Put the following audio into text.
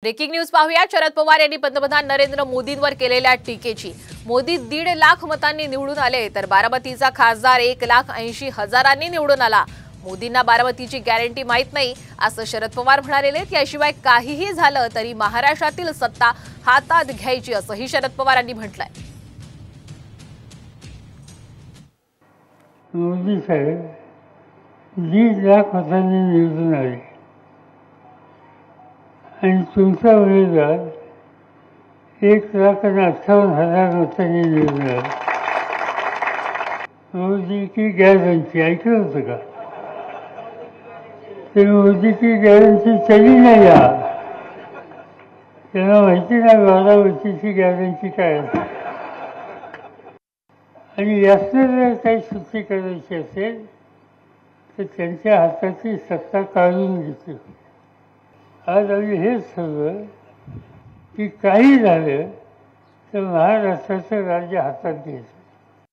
Breaking news पाहूया। शरद पवार यांनी पंतप्रधान नरेंद्र मोदींवर केलेल्या टीकेची। मोदी 1.5 लाख मतांनी निवडून आले तर बारामतीचा खासदार 1,80,000 निवडून आला। मोदींना बारामतीची गॅरंटी माहित नाही असं शरद पवार म्हणाले। याशिवाय काहीही झालं तरी महाराष्ट्रातील सत्ता हातात घ्यायची असंही शरद पवारांनी म्हटलंय। मोदी साहेब 1.5 लाख मतांनी निवडून आले आणि तुमचा उमेदवार 1,58,000 मतांनी निवडून आला। मोदी की गॅरंटी ऐकलं होतं का? ते मोदी की गॅरंटी चली नाही या, त्यांना माहिती नाही बारामतीची गॅरंटी काय असते। आणि यातनं जर काही सुट्टी करायची असेल तर त्यांच्या हाताची सत्ता काढून घेतो। आज आम्ही हेच ठरवलं की काही झालं तर महाराष्ट्राचं राज्य हातात घ्यायचं।